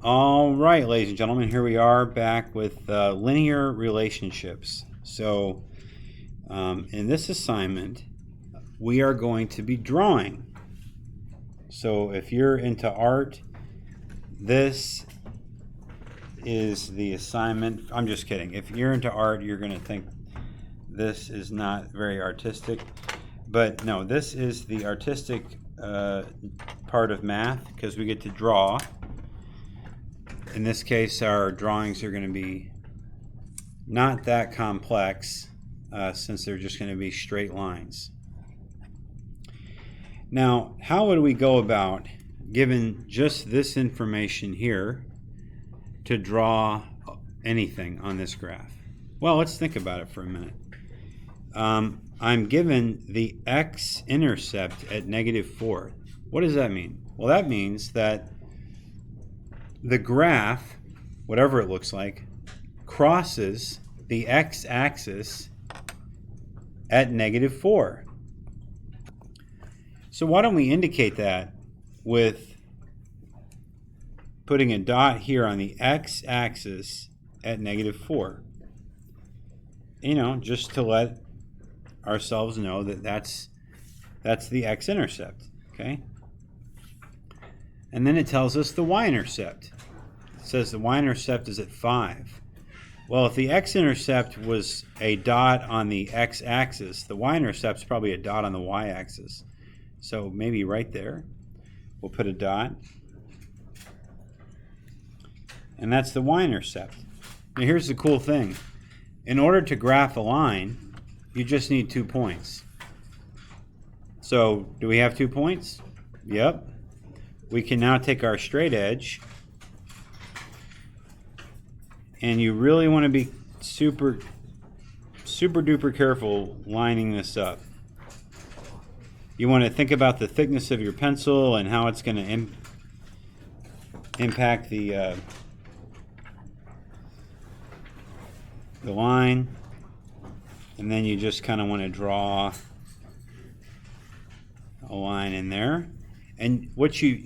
All right, ladies and gentlemen, here we are back with linear relationships. So, in this assignment, we are going to be drawing. So, if you're into art, this is the assignment. I'm just kidding. If you're into art, you're going to think this is not very artistic. But no, this is the artistic part of math because we get to draw. In this case, our drawings are going to be not that complex since they're just going to be straight lines. Now, how would we go about, given just this information here, to draw anything on this graph? Well, let's think about it for a minute. I'm given the x-intercept at -4. What does that mean? Well, that means that the graph, whatever it looks like, crosses the x-axis at -4. So why don't we indicate that with putting a dot here on the x-axis at -4? You know, just to let ourselves know that that's the x-intercept, okay? And then it tells us the y-intercept. It says the y-intercept is at 5. Well, if the x-intercept was a dot on the x-axis, the y-intercept is probably a dot on the y-axis. So maybe right there, we'll put a dot. And that's the y-intercept. Now here's the cool thing. In order to graph a line, you just need 2 points. So do we have 2 points? Yep. We can now take our straight edge, and you really want to be super duper careful lining this up. You want to think about the thickness of your pencil and how it's going to impact the line, and then you just kind of want to draw a line in there. And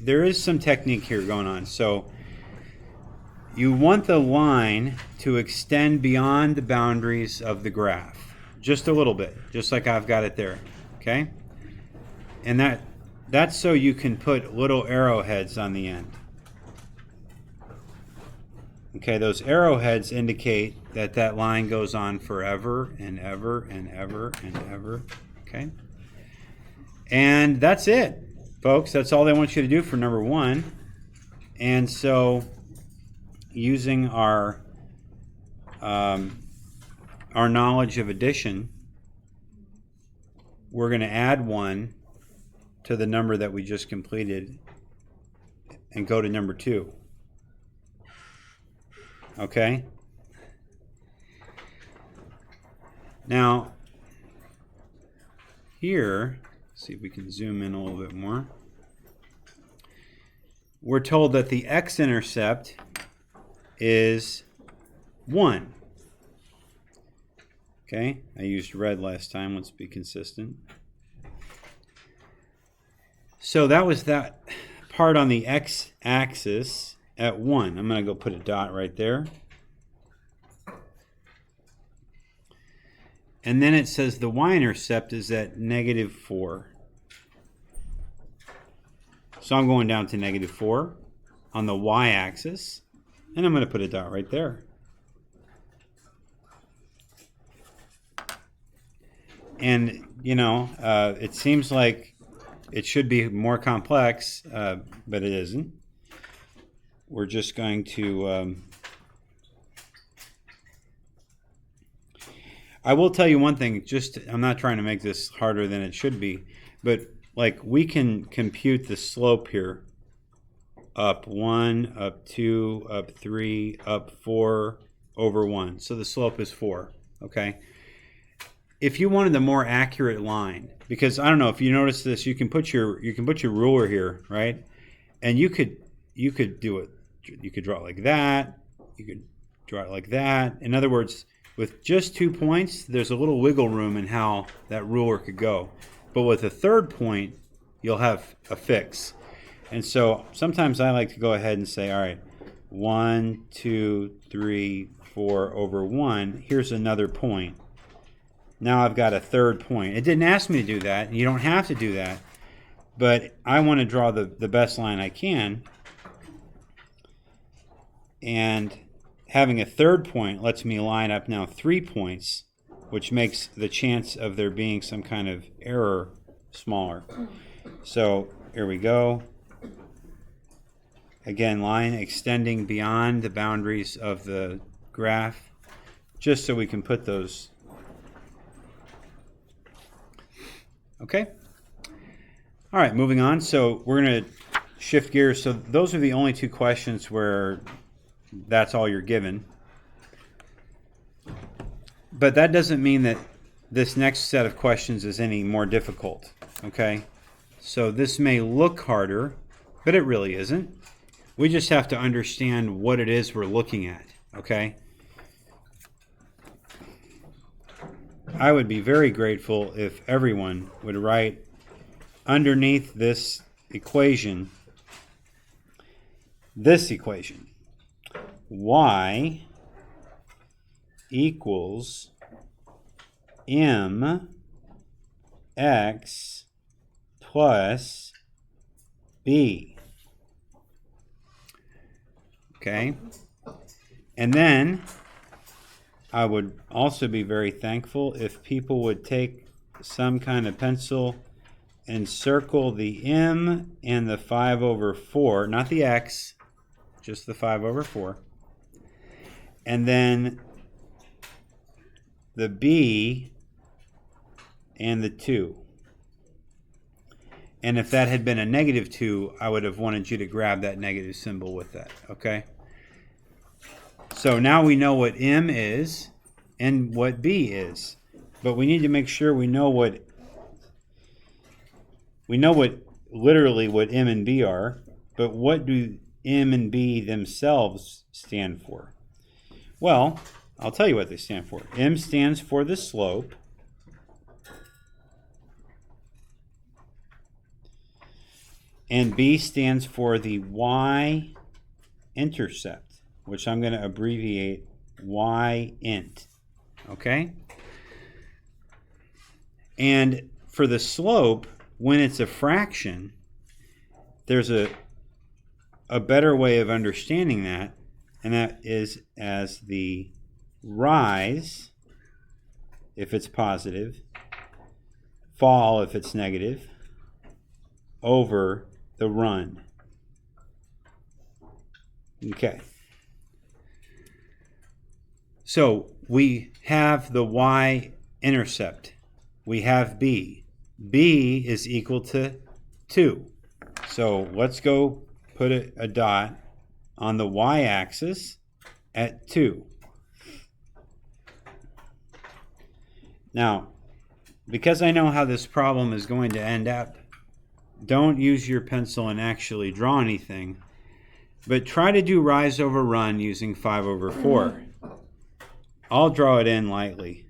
there is some technique here going on. So you want the line to extend beyond the boundaries of the graph, just a little bit, just like I've got it there, okay? And that's so you can put little arrowheads on the end. Okay, those arrowheads indicate that line goes on forever and ever and ever and ever, okay? And that's it, folks. That's all they want you to do for number 1. And so using our knowledge of addition, we're going to add 1 to the number that we just completed and go to number 2. Okay? Now, here, see if we can zoom in a little bit more. We're told that the x-intercept is 1. Okay, I used red last time. Let's be consistent. So that was that part on the x-axis at 1. I'm going to go put a dot right there. And then it says the y-intercept is at -4. So I'm going down to -4 on the y-axis, and I'm going to put a dot right there. And, you know, it seems like it should be more complex, but it isn't. We're just going to... I will tell you one thing, I'm not trying to make this harder than it should be, but like we can compute the slope here. Up 1, up 2, up 3, up 4, over 1. So the slope is 4, okay? If you wanted a more accurate line, because I don't know if you notice this, you can put your ruler here, right? And you could do it. You could draw it like that. You could draw it like that. In other words, with just 2 points, there's a little wiggle room in how that ruler could go. But with a third point, you'll have a fix. And so sometimes I like to go ahead and say, all right, 1, 2, 3, 4 over 1. Here's another point. Now I've got a third point. It didn't ask me to do that. You don't have to do that. But I want to draw the best line I can. And having a third point lets me line up now 3 points, which makes the chance of there being some kind of error smaller. So here we go. Again, line extending beyond the boundaries of the graph, just so we can put those. Okay. All right, moving on. So we're going to shift gears. So those are the only 2 questions where that's all you're given. But that doesn't mean that this next set of questions is any more difficult, okay? So this may look harder, but it really isn't. We just have to understand what it is we're looking at, okay? I would be very grateful if everyone would write underneath this equation, y equals mx plus b. Okay? And then I would also be very thankful if people would take some kind of pencil and circle the m and the 5 over 4, not the x, just the 5 over 4. And then the b and the 2. And if that had been a negative 2, I would have wanted you to grab that negative symbol with that, okay? So now we know what m is and what b is. But we need to make sure we know literally what m and b are, but what do m and b themselves stand for? Well, I'll tell you what they stand for. M stands for the slope. And B stands for the y-intercept, which I'm going to abbreviate y-int. Okay? And for the slope, when it's a fraction, there's a better way of understanding that, and that is as the rise, if it's positive, fall if it's negative, over the run. Okay. So we have the y-intercept. We have b. b is equal to 2. So let's go put a dot on the y-axis at 2. Now, because I know how this problem is going to end up, don't use your pencil and actually draw anything, but try to do rise over run using 5 over 4. I'll draw it in lightly.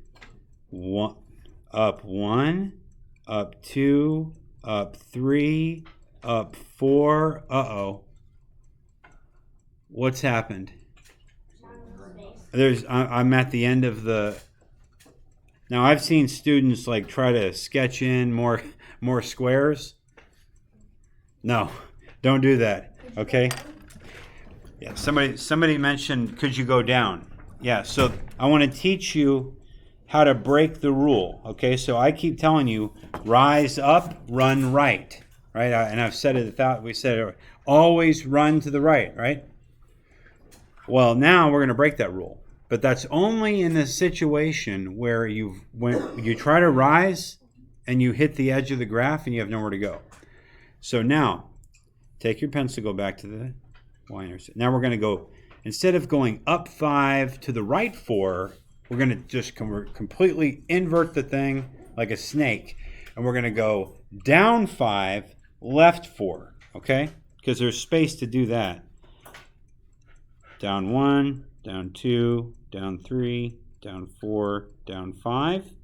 Up 1, up 2, up 3, up 4. Uh-oh. What's happened? I'm at the end of the... Now, I've seen students like try to sketch in more squares. No, don't do that, okay? Yeah, somebody mentioned, could you go down? Yeah, so I want to teach you how to break the rule, okay? So I keep telling you, rise up, run right, right? And I've said it, we said it, always run to the right, right? Well, now we're going to break that rule. But that's only in the situation where you try to rise and you hit the edge of the graph and you have nowhere to go. So now, take your pencil, go back to the y-intercept. Now we're going to go, instead of going up 5 to the right 4, we're going to just completely invert the thing like a snake. And we're going to go down 5, left 4, okay? Because there's space to do that. Down 1, down 2, down 3, down 4, down 5,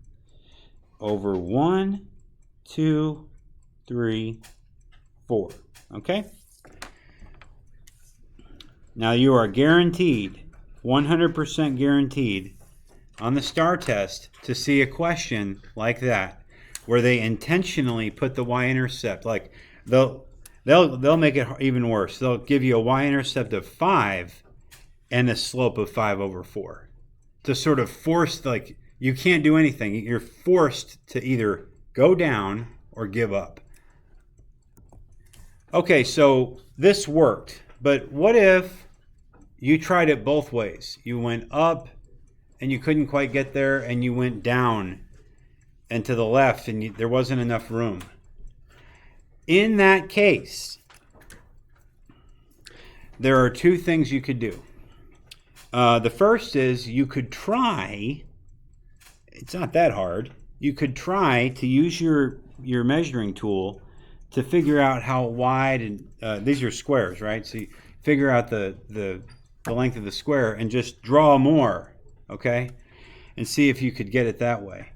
over 1, 2, 3, 4. Okay? Now you are guaranteed, 100% guaranteed, on the STAR test to see a question like that, where they intentionally put the y-intercept, like they'll make it even worse. They'll give you a y-intercept of 5 and a slope of 5 over 4 to sort of force, like, you can't do anything. You're forced to either go down or give up. Okay, so this worked, but what if you tried it both ways? You went up and you couldn't quite get there, and you went down and to the left and there wasn't enough room. In that case, there are two things you could do. The first is you could try, it's not that hard, you could try to use your measuring tool to figure out how wide, and these are squares, right? So you figure out the length of the square and just draw more, okay? And see if you could get it that way.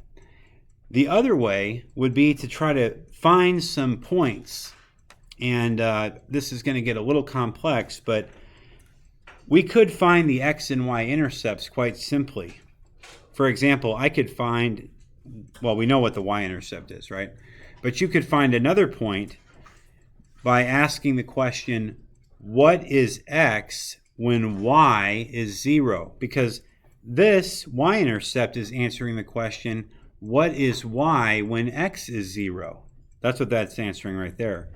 The other way would be to try to find some points. And this is going to get a little complex, but we could find the X and Y-intercepts quite simply. For example, I could find, well, we know what the Y-intercept is, right? But you could find another point by asking the question, what is X when Y is 0? Because this Y-intercept is answering the question, what is Y when X is 0? That's what that's answering right there.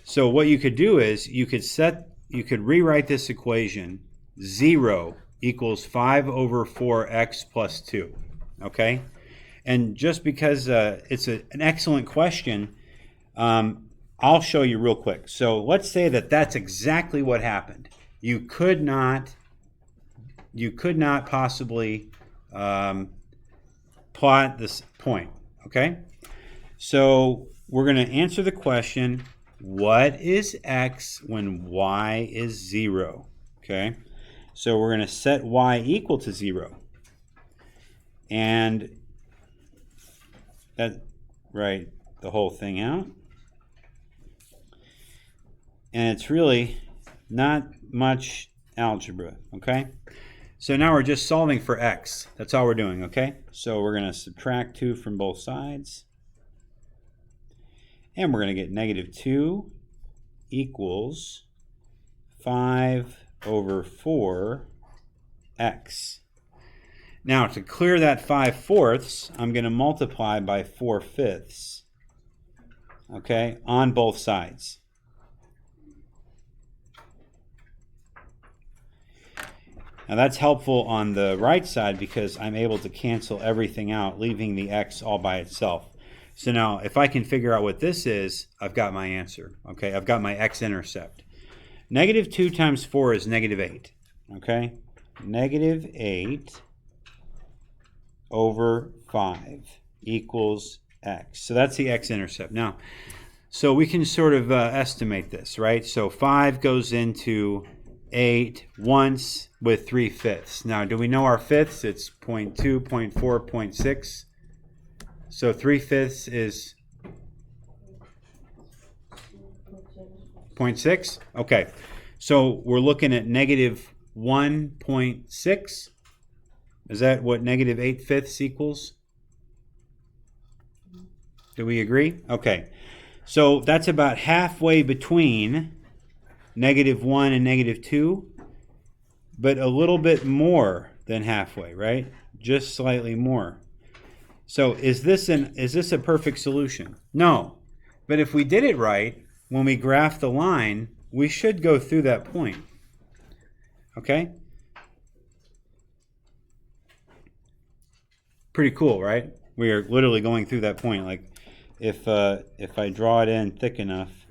So what you could do is you could rewrite this equation, 0 equals 5 over 4x plus 2, okay? And just because it's an excellent question, I'll show you real quick. So let's say that that's exactly what happened. You could not possibly plot this point, okay? So we're going to answer the question, what is X when Y is 0? Okay, so we're going to set Y equal to 0. And that, write the whole thing out. And it's really not much algebra, okay? So now we're just solving for X. That's all we're doing, okay? So we're going to subtract 2 from both sides. And we're going to get negative 2 equals 5 over 4x. Now, to clear that 5/4, I'm going to multiply by 4/5, okay, on both sides. Now, that's helpful on the right side because I'm able to cancel everything out, leaving the x all by itself. So now, if I can figure out what this is, I've got my answer, okay? I've got my x-intercept. Negative 2 times 4 is negative 8, okay? Negative 8 over 5 equals x. So that's the x-intercept. Now, so we can sort of estimate this, right? So 5 goes into 8 once with 3/5. Now, do we know our fifths? It's 0.2, 0.4, 0.6. So 3/5 is 0.6. Okay, so we're looking at negative 1.6. Is that what negative 8/5 equals? Do we agree? Okay, so that's about halfway between negative 1 and negative 2, but a little bit more than halfway, right? Just slightly more. So is this a perfect solution? No. But if we did it right, when we graph the line, we should go through that point. Okay? Pretty cool, right? We are literally going through that point. Like if I draw it in thick enough,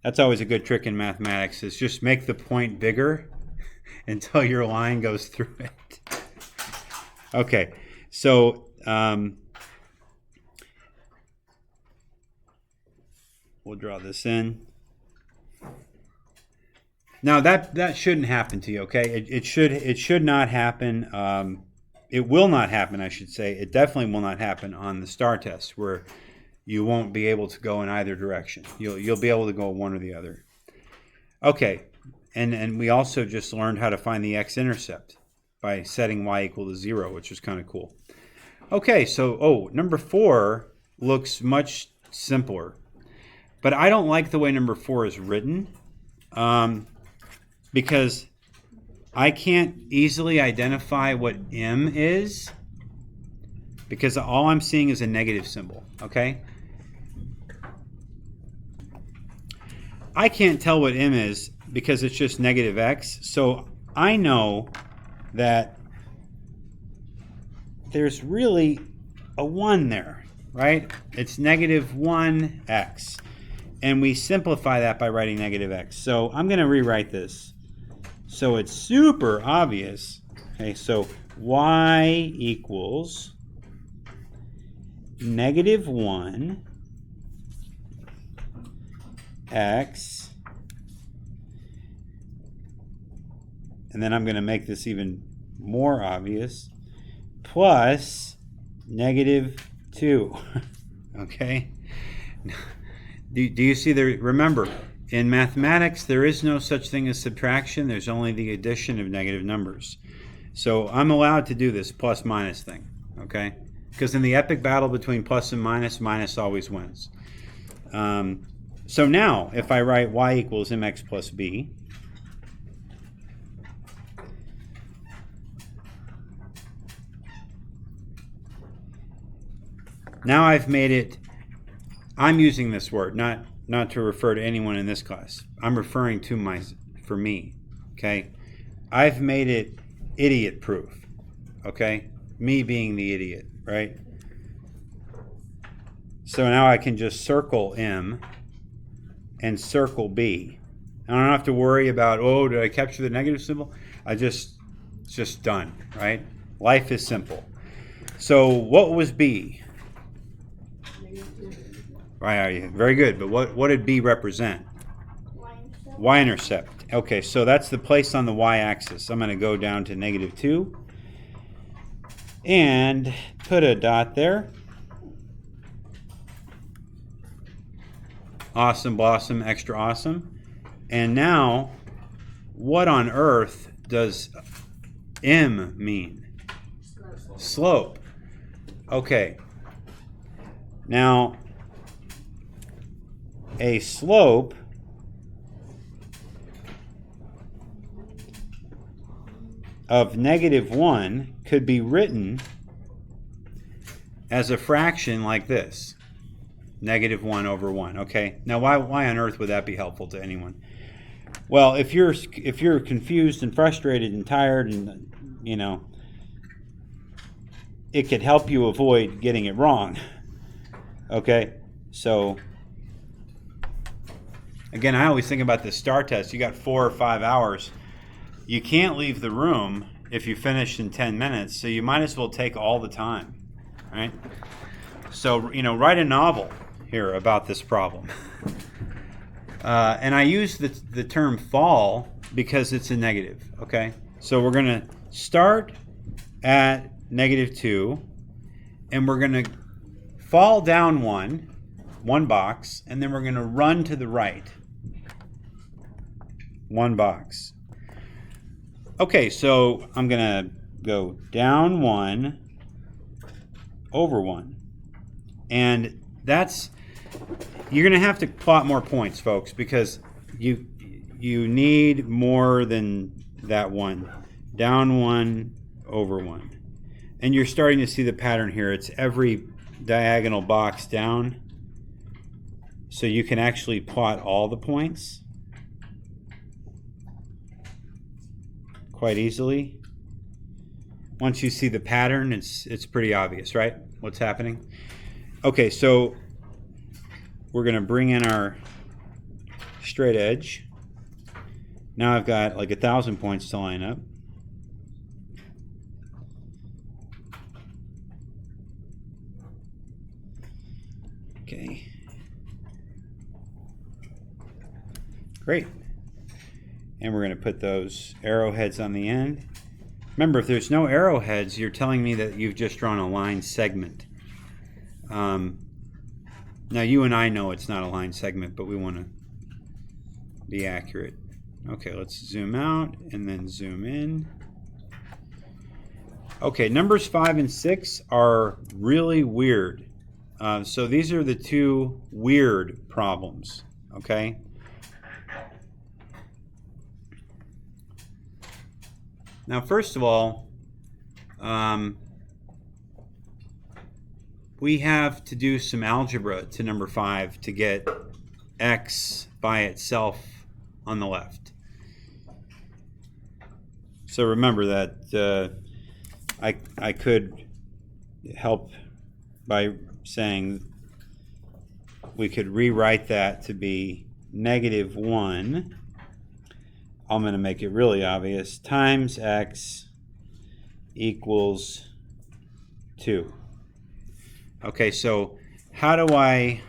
that's always a good trick in mathematics, is just make the point bigger until your line goes through it. Okay, so we'll draw this in. Now that shouldn't happen to you, okay? It should not happen. It will not happen, I should say. It definitely will not happen on the STAR test, where you won't be able to go in either direction. You'll be able to go one or the other. Okay, And we also just learned how to find the x-intercept by setting y equal to 0, which is kind of cool. Okay, so, number 4 looks much simpler. But I don't like the way number 4 is written because I can't easily identify what m is because all I'm seeing is a negative symbol, okay? I can't tell what m is because it's just negative x, so I know that there's really a 1 there, right? It's negative 1x. And we simplify that by writing negative x. So I'm going to rewrite this. So it's super obvious. Okay, so y equals negative 1 x. And then I'm going to make this even more obvious. Plus negative 2. Okay? Do you see the, remember, in mathematics, there is no such thing as subtraction. There's only the addition of negative numbers. So I'm allowed to do this plus minus thing, okay? Because in the epic battle between plus and minus, minus always wins. So now, if I write y equals mx plus b, now I've made it, I'm using this word, not to refer to anyone in this class. I'm referring to for me, okay? I've made it idiot proof, okay? Me being the idiot, right? So now I can just circle M and circle B. I don't have to worry about, oh, did I capture the negative symbol? It's just done, right? Life is simple. So what was B? Right, very good. But what did B represent? Y-intercept. Y-intercept. Okay, so that's the place on the y-axis. I'm going to go down to negative 2 and put a dot there. Awesome, blossom, extra awesome. And now, what on earth does M mean? Slope. Okay. Now, a slope of negative 1 could be written as a fraction like this. Negative 1 over 1. Okay. Now, why on earth would that be helpful to anyone? Well, if you're confused and frustrated and tired and, you know, it could help you avoid getting it wrong. Okay? So, again, I always think about this STAR test. You got 4 or 5 hours. You can't leave the room if you finish in 10 minutes, so you might as well take all the time, right? So, you know, write a novel here about this problem. And I use the term fall because it's a negative, okay? So we're going to start at negative 2, and we're going to fall down one box, and then we're going to run to the right. One box. Okay, so I'm going to go down 1, over 1. And that's, you're going to have to plot more points, folks, because you need more than that 1. Down 1, over 1. And you're starting to see the pattern here. It's every diagonal box down. So you can actually plot all the points quite easily. Once you see the pattern, it's pretty obvious, right? What's happening? Okay, so we're going to bring in our straight edge. Now I've got like 1,000 points to line up. Okay. Great. And we're going to put those arrowheads on the end. Remember, if there's no arrowheads, you're telling me that you've just drawn a line segment. Now, you and I know it's not a line segment, but we want to be accurate. Okay, let's zoom out and then zoom in. Okay, numbers 5 and 6 are really weird. So these are the two weird problems, okay? Now, first of all, we have to do some algebra to number 5 to get x by itself on the left. So remember that I could help by saying we could rewrite that to be -1. I'm going to make it really obvious. Times x equals 2. Okay, so how do I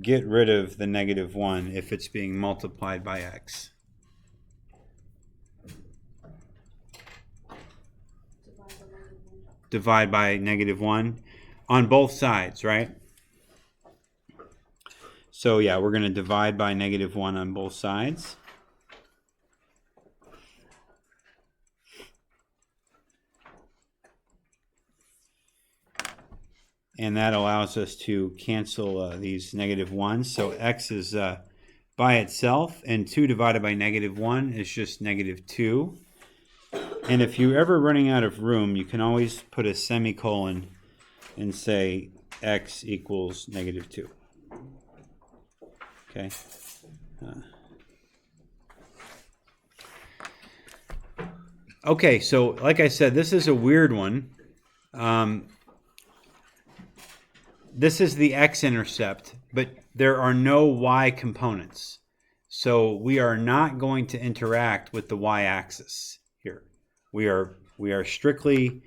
get rid of the -1 if it's being multiplied by x? Divide by -1 on both sides, right? So yeah, we're going to divide by -1 on both sides. And that allows us to cancel these -1s. So x is by itself, and 2 divided by -1 is just -2. And if you're ever running out of room, you can always put a semicolon and say x equals -2. Okay. Okay, so like I said, this is a weird one. This is the x-intercept, but there are no y components. So we are not going to interact with the y-axis here. We are strictly,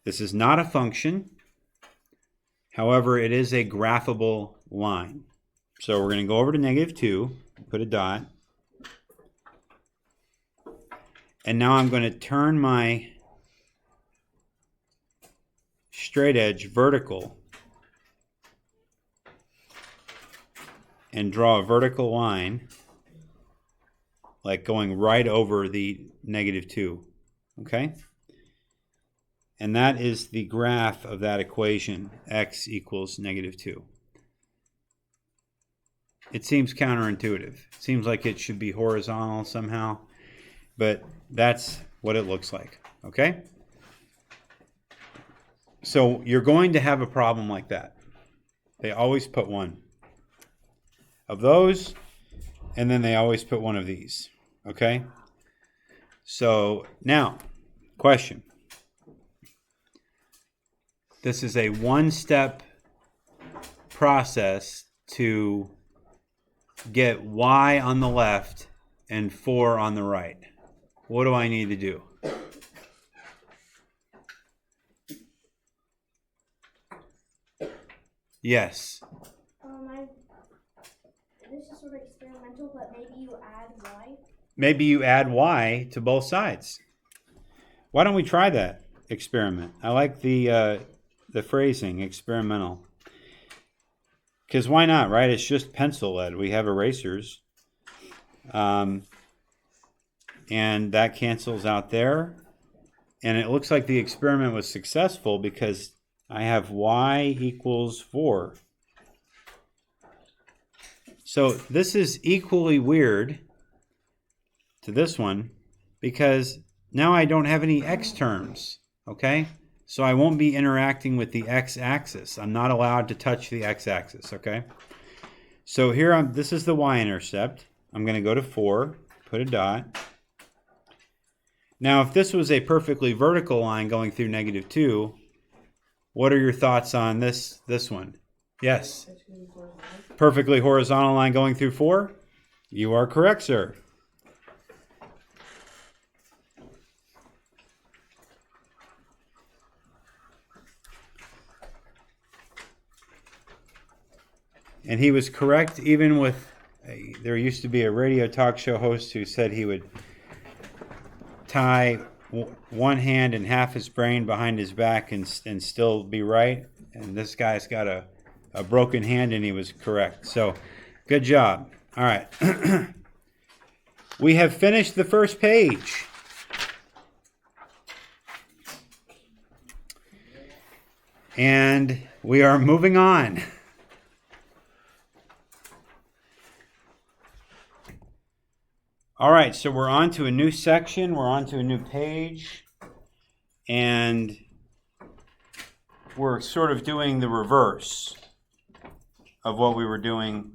this is not a function. However, it is a graphable line. So we're going to go over to -2, put a dot. And now I'm going to turn my straight edge vertical and draw a vertical line, like going right over the -2. Okay? And that is the graph of that equation, x equals -2. It seems counterintuitive. It seems like it should be horizontal somehow, but that's what it looks like. Okay? So you're going to have a problem like that. They always put one of those, and then they always put one of these. Okay? So now, question. This is a one-step process to get y on the left and 4 on the right. What do I need to do? Yes. This is sort of experimental, but maybe you add y? Maybe you add y to both sides. Why don't we try that experiment? I like the phrasing, experimental. Because why not, right? It's just pencil lead. We have erasers. And that cancels out there. And it looks like the experiment was successful because I have y equals 4. So this is equally weird to this one because now I don't have any x terms, okay? So I won't be interacting with the x-axis. I'm not allowed to touch the x-axis, okay? So here, this is the y-intercept. I'm going to go to 4, put a dot. Now, if this was a perfectly vertical line going through -2, what are your thoughts on this one? Yes. Perfectly horizontal line going through 4? You are correct, sir. And he was correct even with, there used to be a radio talk show host who said he would tie one hand and half his brain behind his back and still be right. And this guy's got a broken hand and he was correct. So good job. All right. we have finished the first page. And we are moving on. All right, so we're on to a new section. We're on to a new page. And we're sort of doing the reverse of what we were doing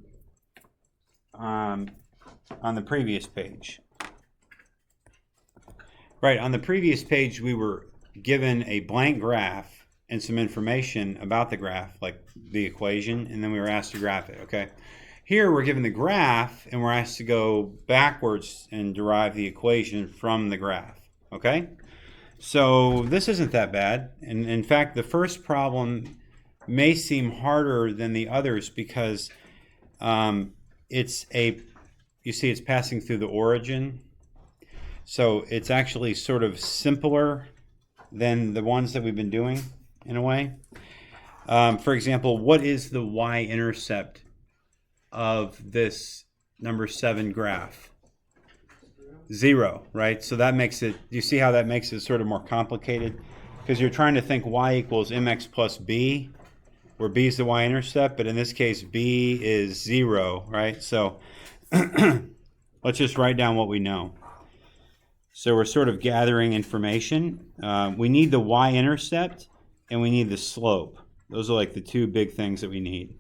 on the previous page. Right, on the previous page, we were given a blank graph and some information about the graph, like the equation, and then we were asked to graph it, okay? Here we're given the graph, and we're asked to go backwards and derive the equation from the graph, okay? So this isn't that bad. And in fact, the first problem may seem harder than the others because you see it's passing through the origin. So it's actually sort of simpler than the ones that we've been doing in a way. For example, what is the y-intercept of this number 7 graph? 0, right? So that makes it, you see how that makes it sort of more complicated? Because you're trying to think y equals mx plus b, where b is the y-intercept, but in this case, b is 0, right? So let's just write down what we know. So we're sort of gathering information. We need the y-intercept, and we need the slope. Those are like the two big things that we need.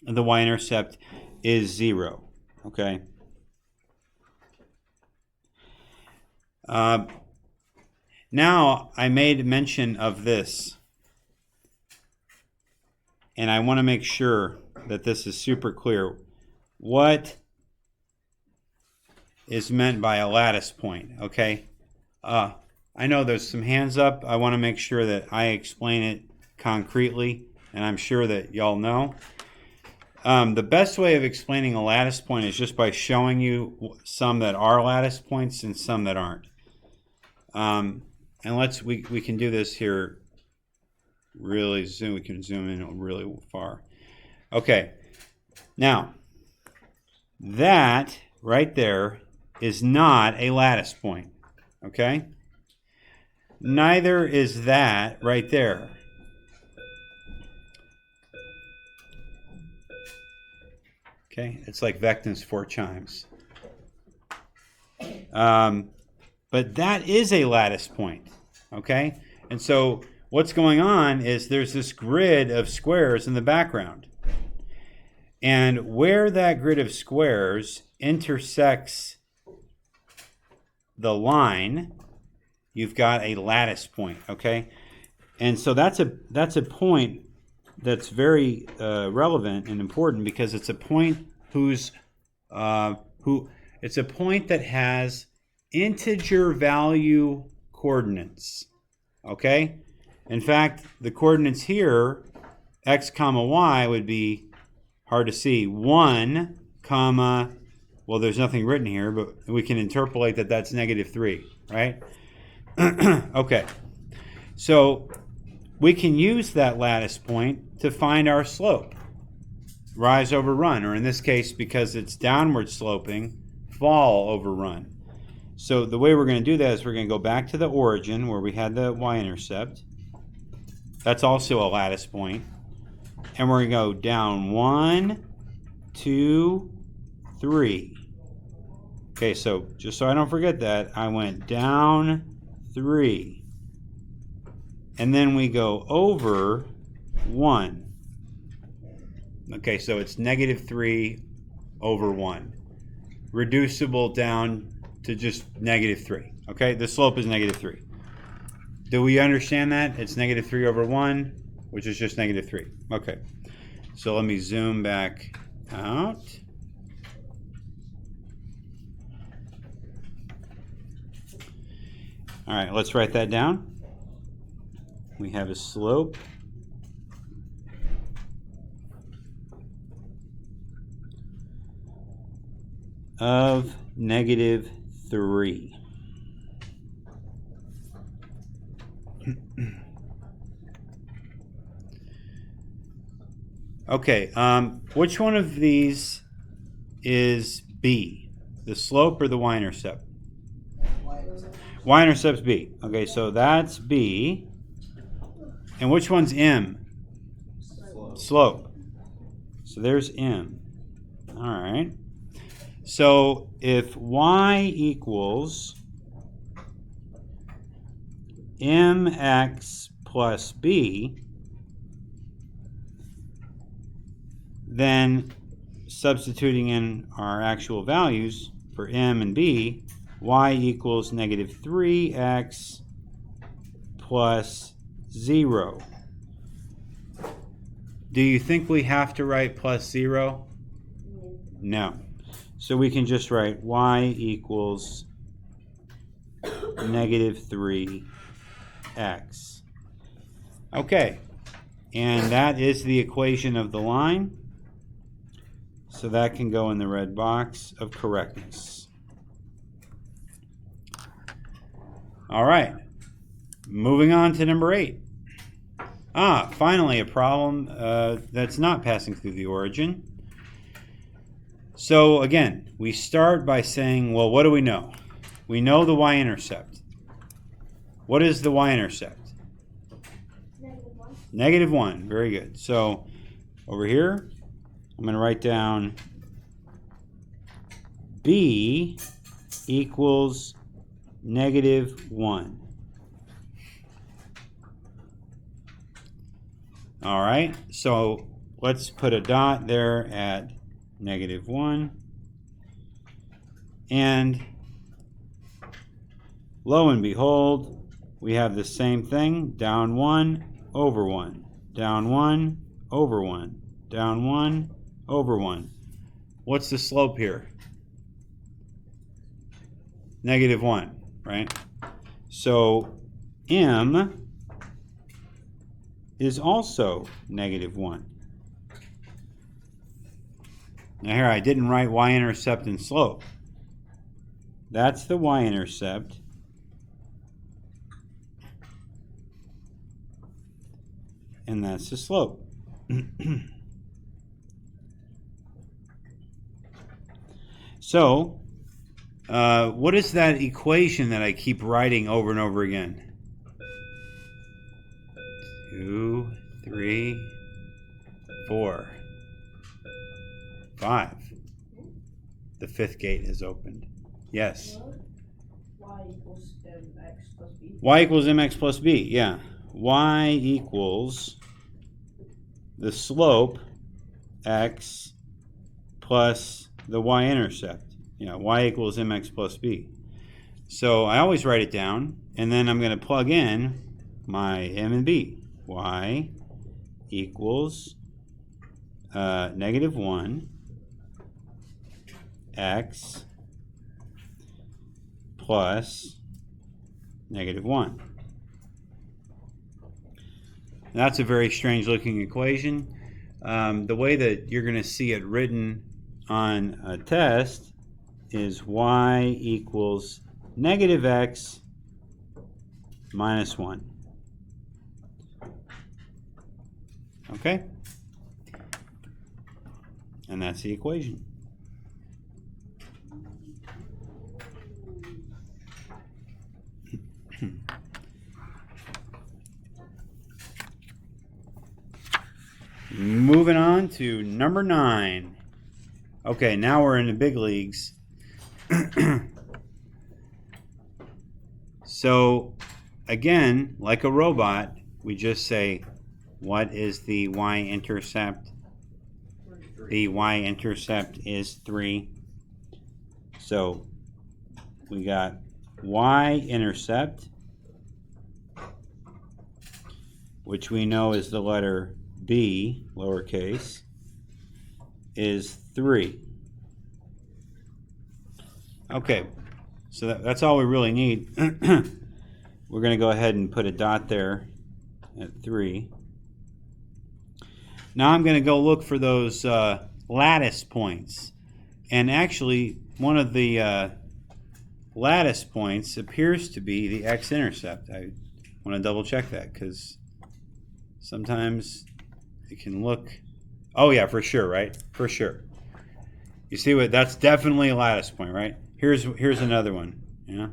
And the y-intercept is 0, okay? Now, I made mention of this, and I want to make sure that this is super clear. What is meant by a lattice point, okay? I know there's some hands up. I want to make sure that I explain it concretely, and I'm sure that y'all know. The best way of explaining a lattice point is just by showing you some that are lattice points and some that aren't. And we can do this here really zoom. We can zoom in really far. Okay. Now, that right there is not a lattice point. Okay? Neither is that right there. Okay? It's like Vectin's 4 chimes. But that is a lattice point, okay? And so what's going on is there's this grid of squares in the background. And where that grid of squares intersects the line, you've got a lattice point, okay? And so that's a point that's very relevant and important because it's a point it's a point that has integer value coordinates, okay? In fact, the coordinates here, x comma y, would be hard to see. 1 comma, well, there's nothing written here, but we can interpolate that that's -3, right? Okay, so we can use that lattice point to find our slope, rise over run, or in this case, because it's downward sloping, fall over run. So the way we're going to do that is we're going to go back to the origin where we had the y-intercept. That's also a lattice point. And we're going to go down 1, 2, 3. Okay, so just so I don't forget that, I went down 3. And then we go over 1. Okay, so it's -3 over 1. Reducible down to just -3. Okay, the slope is -3. Do we understand that? It's -3 over 1, which is just -3. Okay, so let me zoom back out. All right, let's write that down. We have a slope of -3. Okay, which one of these is B? The slope or the y-intercept? Y-intercept. Y-intercept's B. Okay, so that's B. And which one's M? Slope. So there's M. All right. So if y equals mx plus b, then substituting in our actual values for m and b, y equals negative 3x plus 0. Do you think we have to write plus 0? No. So we can just write y equals negative 3x. Okay. And that is the equation of the line. So that can go in the red box of correctness. All right. Moving on to number 8. Finally a problem that's not passing through the origin. So again, we start by saying, well, what do we know? We know the y-intercept. What is the y-intercept? -1. Negative 1. Very good. So over here, I'm going to write down b equals negative 1. All right, so let's put a dot there at negative 1. And lo and behold, we have the same thing, down 1 over 1, down 1 over 1, down 1 over 1. What's the slope here? Negative 1, right? So m is also negative 1. Now here I didn't write y-intercept and slope. That's the y-intercept. And that's the slope. So, what is that equation that I keep writing over and over again? 2, 3, 4, 5. The fifth gate is opened. Yes. Y equals mx plus b. Y equals mx plus b. Yeah. Y equals the slope x plus the y-intercept. Yeah, y equals mx plus b. So I always write it down, and then I'm going to plug in my m and b. Y equals negative 1 x plus negative 1. That's a very strange looking equation. The way that you're going to see it written on a test is y equals negative x minus 1. Okay? And that's the equation. Moving on to number 9. Okay, now we're in the big leagues. So, again, like a robot, we just say, what is the y-intercept? The y-intercept is 3. So, we got y-intercept, which we know is the letter B, lowercase, is 3. Okay, so that's all we really need. We're going to go ahead and put a dot there at 3. Now I'm going to go look for those lattice points. And actually, one of the lattice points appears to be the x-intercept. I want to double check that because sometimes it can look... Oh yeah, for sure, right? For sure. You see what? That's definitely a lattice point, right? Here's another one. Yeah.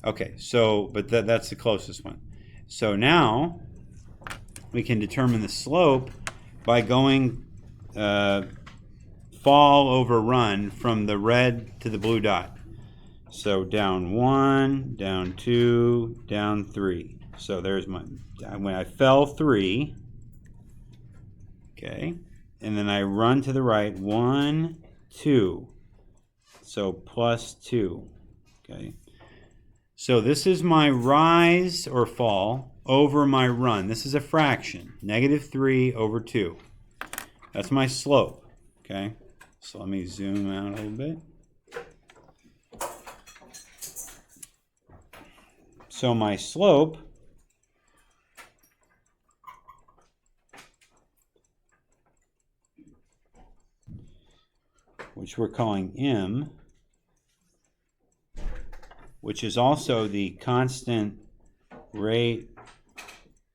Okay, so but that's the closest one. So now we can determine the slope by going fall over run from the red to the blue dot. So down 1, down 2, down 3. So there's my, when I fell 3, okay, and then I run to the right, 1, 2, so plus 2, okay. So this is my rise or fall over my run. This is a fraction, -3 over 2. That's my slope, okay. So let me zoom out a little bit. So my slope which we're calling m, which is also the constant rate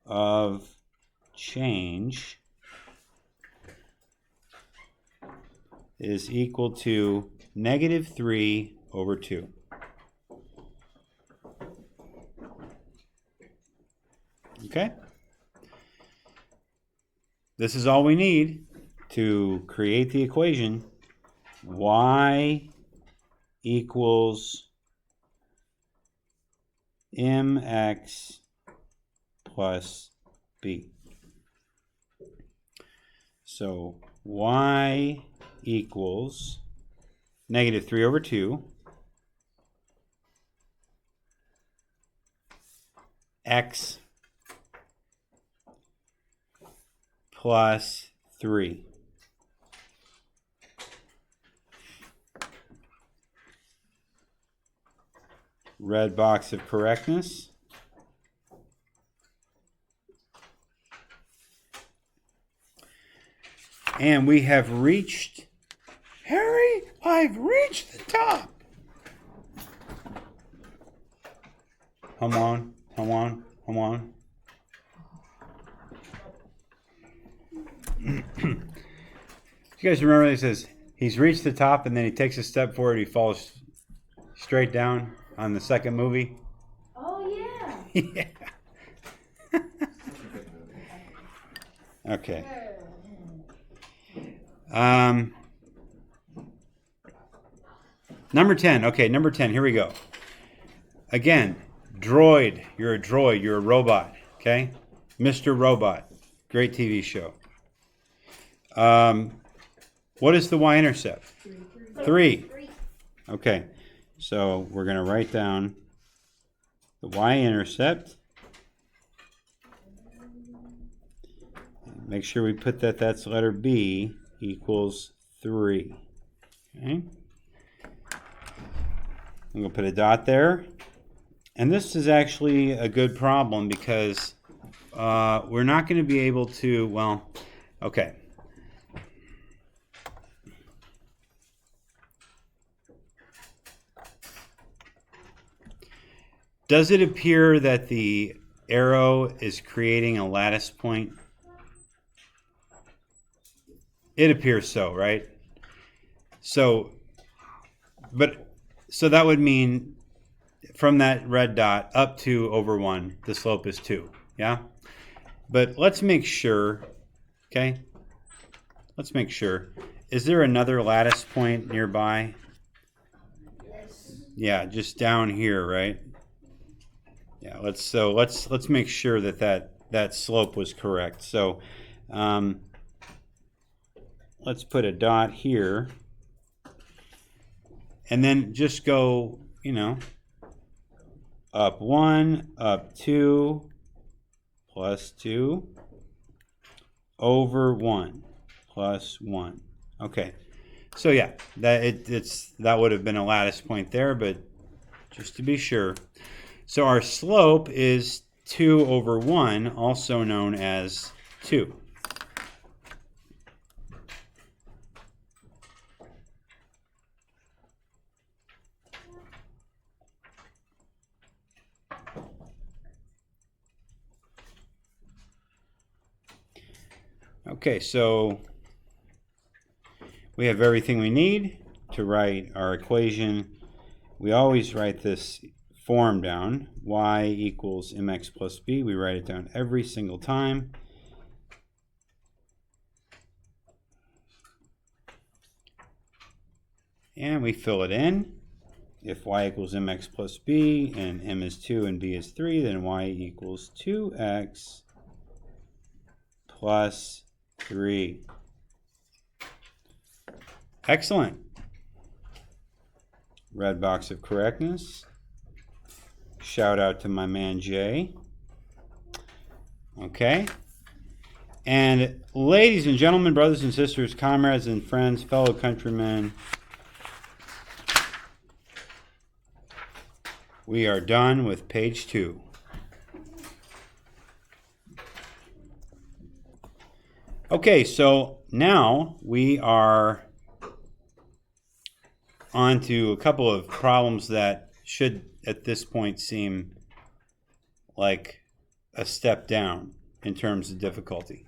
of change, is equal to -3 over 2. Okay? This is all we need to create the equation y equals mx plus b. So y equals -3 over 2 x plus 3. Red box of correctness. And we have reached, Harry, I've reached the top. Come on, come on, come on. You guys remember he says he's reached the top and then he takes a step forward, he falls straight down on the second movie? Oh, yeah. Yeah. Okay. Number 10. Okay, number 10. Here we go. Again, droid. You're a droid. You're a robot. Okay? Mr. Robot. Great TV show. What is the y-intercept? 3. Okay. So we're going to write down the y-intercept. Make sure we put that's letter B equals 3. Okay. I'm going to put a dot there. And this is actually a good problem because we're not going to be able to, well, okay. Does it appear that the arrow is creating a lattice point? It appears so, right? So that would mean from that red dot up to over 1, the slope is 2, yeah? But let's make sure, okay? Let's make sure. Is there another lattice point nearby? Yes. Yeah, just down here, right? Yeah, let's make sure that slope was correct. So let's put a dot here. And then just go, up 1, up 2, plus 2, over 1, plus 1. Okay. So yeah, that would have been a lattice point there, but just to be sure. So our slope is 2 over 1, also known as 2. Okay, so we have everything we need to write our equation. We always write this form down, y equals mx plus b. We write it down every single time. And we fill it in. If y equals mx plus b and m is 2 and b is 3, then y equals 2x plus 3. Excellent. Red box of correctness. Shout out to my man Jay. Okay. And ladies and gentlemen, brothers and sisters, comrades and friends, fellow countrymen, we are done with page 2. Okay, so now we are on to a couple of problems that should at this point seem like a step down in terms of difficulty.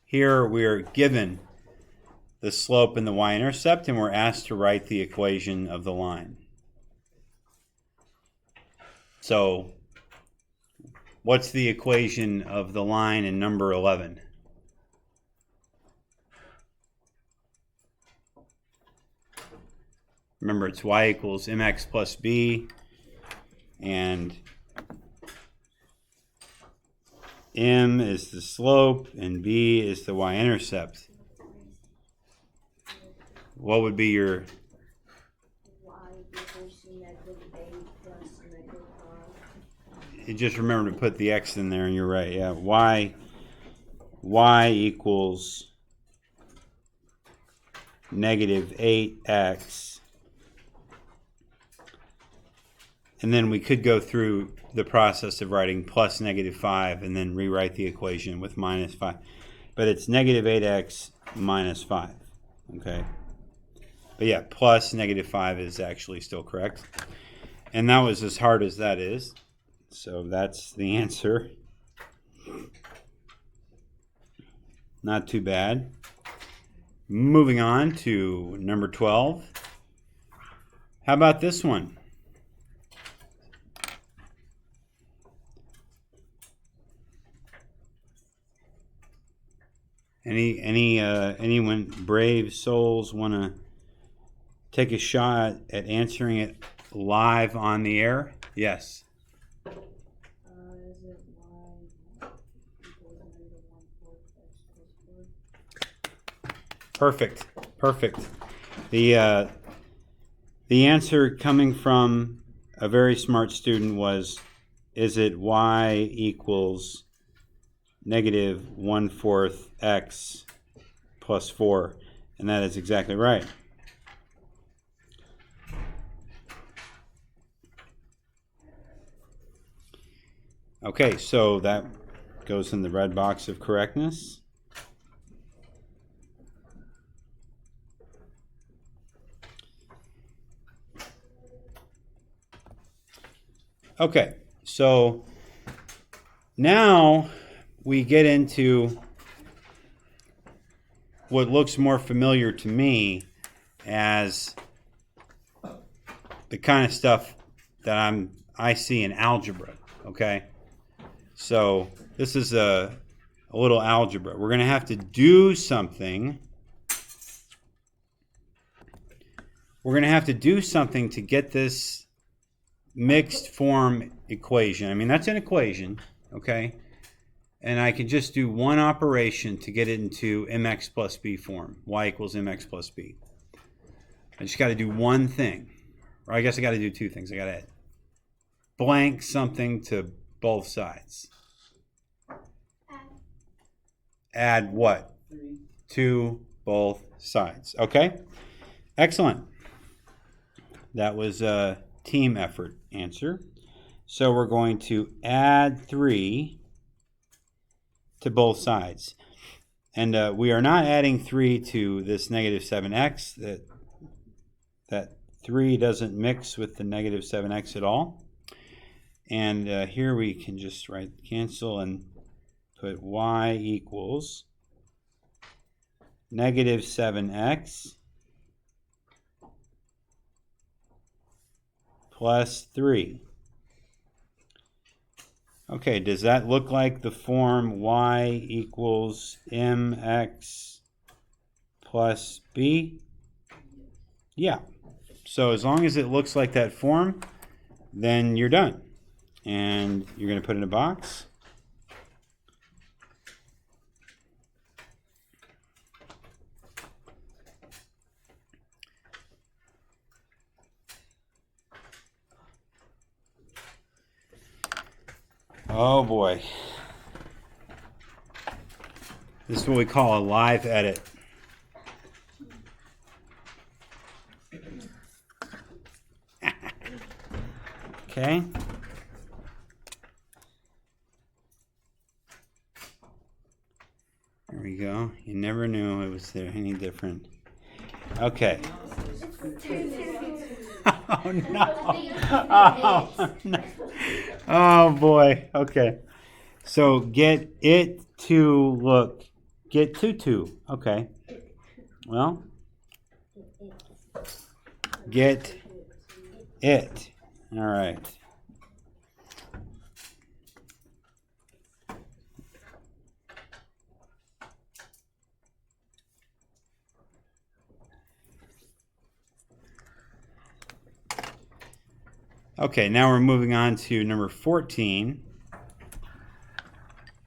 Here we are given the slope and the y-intercept, and we're asked to write the equation of the line. So what's the equation of the line in number 11? Remember, it's y equals mx plus b, and m is the slope and b is the y-intercept. What would be your... Y equals -8 plus -5. You just remember to put the x in there, and you're right. Yeah, y equals -8x. And then we could go through the process of writing plus -5 and then rewrite the equation with -5. But it's -8x minus 5. Okay? But yeah, plus -5 is actually still correct. And that was as hard as that is. So that's the answer. Not too bad. Moving on to number 12. How about this one? Anyone brave souls want to take a shot at answering it live on the air? Yes. Is it y equals -1/4 x plus 4? Perfect. The answer coming from a very smart student was, is it y equals -1/4 x plus 4? And that is exactly right. Okay, so that goes in the red box of correctness. Okay, so now we get into what looks more familiar to me as the kind of stuff that I see in algebra, okay? So this is a little algebra. We're going to have to do something. We're going to have to do something to get this mixed form equation. I mean, that's an equation, okay? And I can just do one operation to get it into mx plus b form. Y equals mx plus b. I just got to do one thing. Or I guess I got to do two things. I got to blank something to both sides. Add what? 3. To both sides. Okay? Excellent. That was a team effort answer. So we're going to add 3 to both sides. And we are not adding 3 to this -7x. That 3 doesn't mix with the -7x at all. And here we can just write cancel and put y equals negative 7x plus 3. Okay, does that look like the form y equals mx plus b? Yeah. So as long as it looks like that form, then you're done. And you're going to put it in a box. Oh boy. This is what we call a live edit. Okay. There we go. You never knew it was there any different. Okay. Oh no. Oh no. Oh boy. Okay. So get it to look. Get to. Okay. Well. Get it. All right. Okay, now we're moving on to number 14.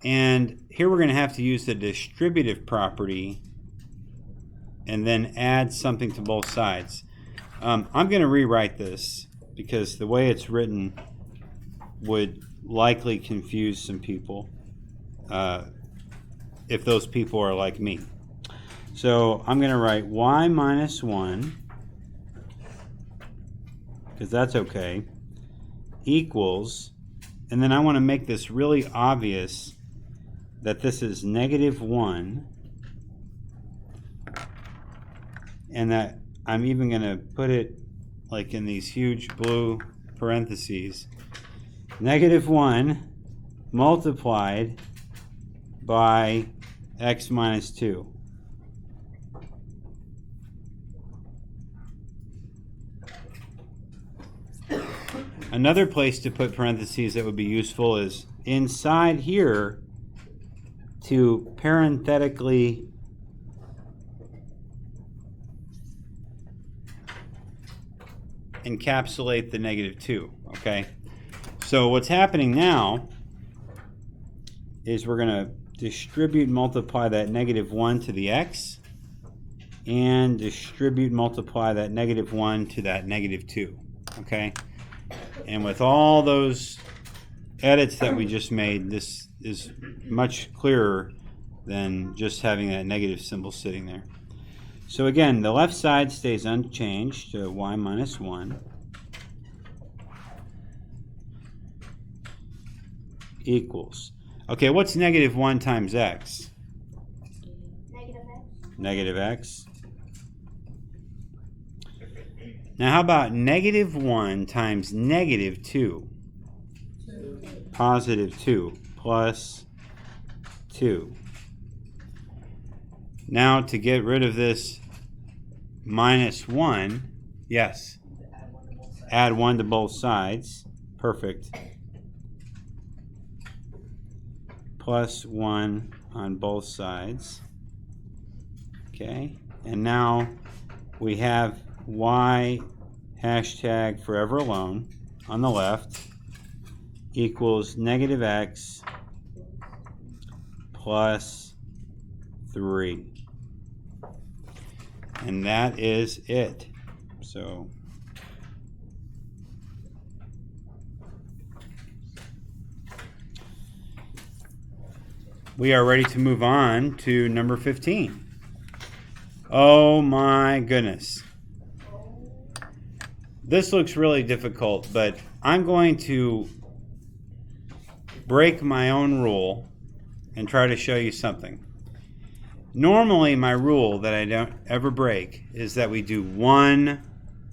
And here we're going to have to use the distributive property and then add something to both sides. I'm going to rewrite this because the way it's written would likely confuse some people if those people are like me. So I'm going to write y minus 1, because that's okay, equals, and then I want to make this really obvious that this is negative 1, and that I'm even going to put it like in these huge blue parentheses. Negative 1 multiplied by x minus 2. Another place to put parentheses that would be useful is inside here to parenthetically encapsulate the negative 2, okay? So what's happening now is we're going to distribute multiply that negative 1 to the x and distribute multiply that negative 1 to that negative 2, okay? And with all those edits that we just made, this is much clearer than just having that negative symbol sitting there. So again, the left side stays unchanged to y minus 1 equals. Okay, what's negative 1 times x? Negative x. Negative x. Now how about negative 1 times negative 2? Positive 2 plus 2. Now to get rid of this minus 1, yes, add 1 to both sides. Perfect. Plus 1 on both sides. Okay, and now we have y hashtag forever alone on the left equals negative x plus 3. And that is it. So we are ready to move on to number 15. Oh my goodness. This looks really difficult, but I'm going to break my own rule and try to show you something. Normally, my rule that I don't ever break is that we do one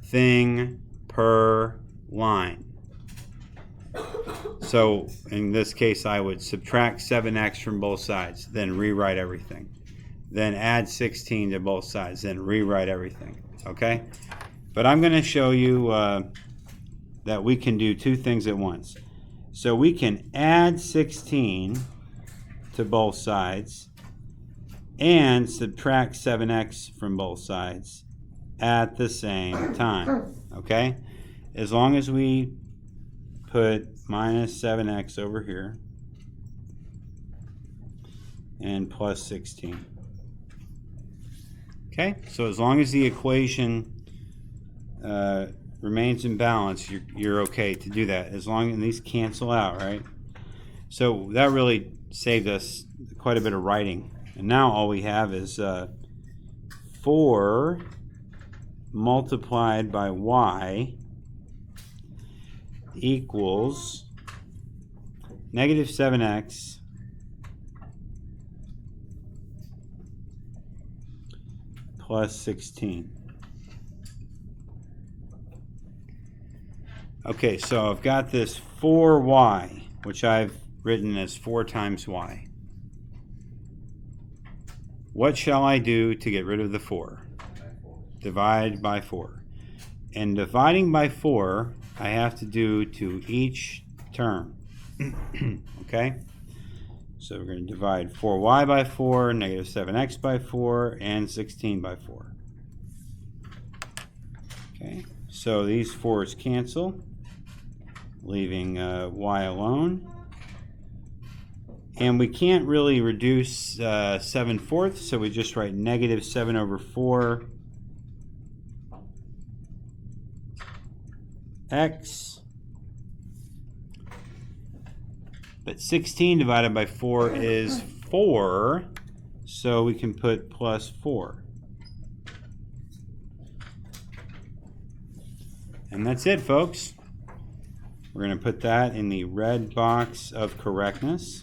thing per line. So in this case, I would subtract 7x from both sides, then rewrite everything. then add 16 to both sides, then rewrite everything, okay? But I'm going to show you that we can do two things at once. So we can add 16 to both sides and subtract 7x from both sides at the same time, okay? As long as we put minus 7x over here and plus 16. Okay, so as long as the equation remains in balance, you're okay to do that. As long as these cancel out, right? So that really saved us quite a bit of writing. And now all we have is 4 multiplied by y equals negative 7x plus 16. Okay, so I've got this 4y, which I've written as 4 times y. What shall I do to get rid of the 4? Divide by 4. And dividing by 4, I have to do to each term. Okay? So we're going to divide 4y by 4, negative 7x by 4, and 16 by 4. Okay, so these 4's cancel, leaving y alone. And we can't really reduce 7/4, so we just write negative 7 over 4 x. But 16 divided by 4 is 4, so we can put plus 4. And that's it, folks. We're going to put that in the red box of correctness.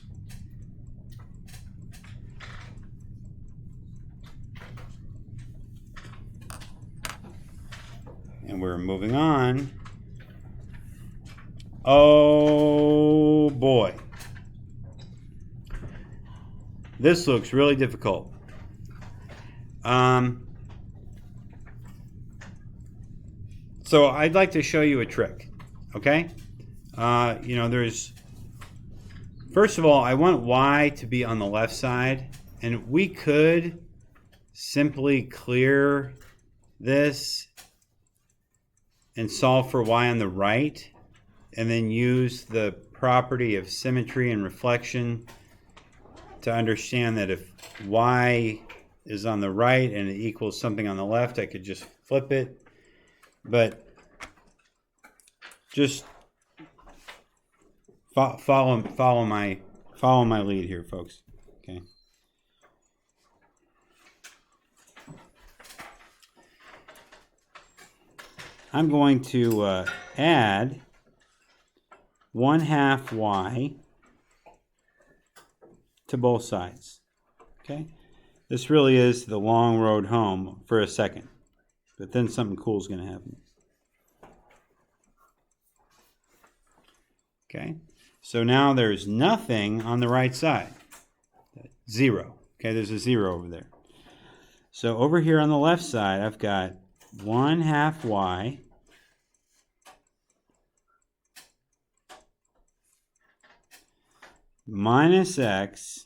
And we're moving on. Oh boy. This looks really difficult. So I'd like to show you a trick, okay? First of all, I want y to be on the left side, and we could simply clear this and solve for y on the right, and then use the property of symmetry and reflection to understand that if y is on the right and it equals something on the left, I could just flip it. But just follow my lead here, folks. Okay. I'm going to add 1/2 y to both sides. Okay, this really is the long road home for a second, but then something cool is going to happen. Okay, so now there's nothing on the right side. 0. Okay, there's a 0 over there. So over here on the left side, I've got 1/2 y minus x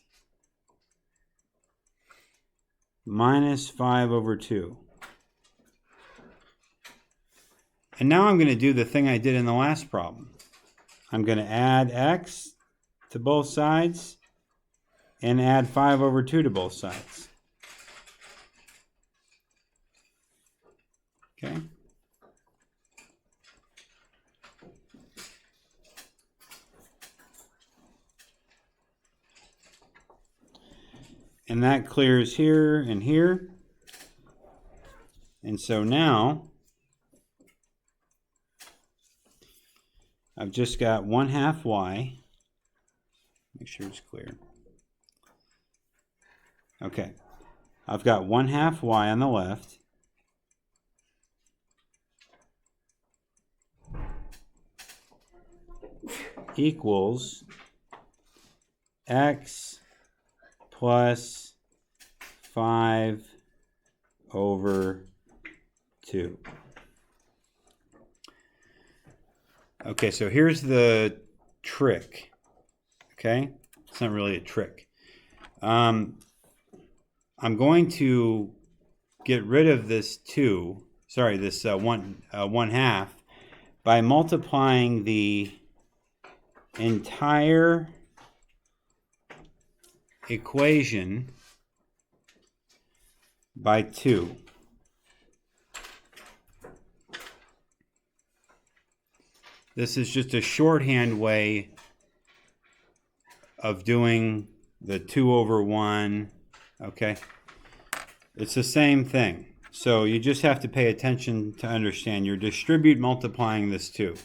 minus 5 over 2. And now I'm going to do the thing I did in the last problem. I'm going to add x to both sides and add 5 over 2 to both sides. Okay. And that clears here and here. And so now I've just got 1/2 y. Make sure it's clear. Okay. I've got 1/2 y on the left. Equals x plus 5 over 2. Okay, so here's the trick. Okay, it's not really a trick. I'm going to get rid of this 2, sorry, this 1/2 by multiplying the entire equation by 2. This is just a shorthand way of doing the 2 over 1, okay? It's the same thing. So you just have to pay attention to understand. You distribute multiplying this 2.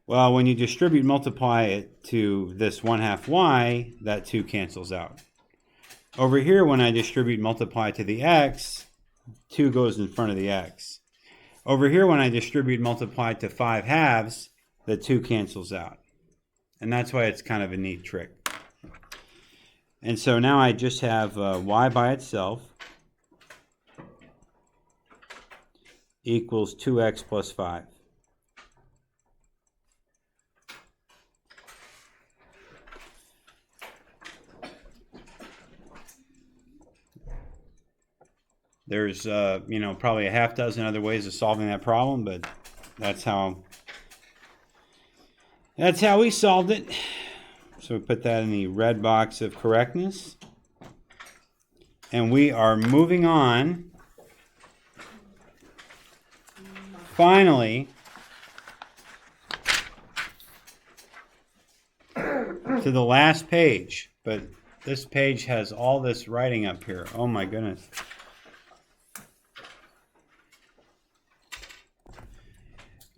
Well, when you distribute multiply it to this 1/2 y, that 2 cancels out. Over here, when I distribute multiply to the x, 2 goes in front of the x. Over here, when I distribute multiply to 5/2, the 2 cancels out. And that's why it's kind of a neat trick. And so now I just have y by itself equals 2x plus 5. There's, probably a half dozen other ways of solving that problem, but that's how we solved it. So we put that in the red box of correctness. And we are moving on, finally, to the last page. But this page has all this writing up here. Oh my goodness.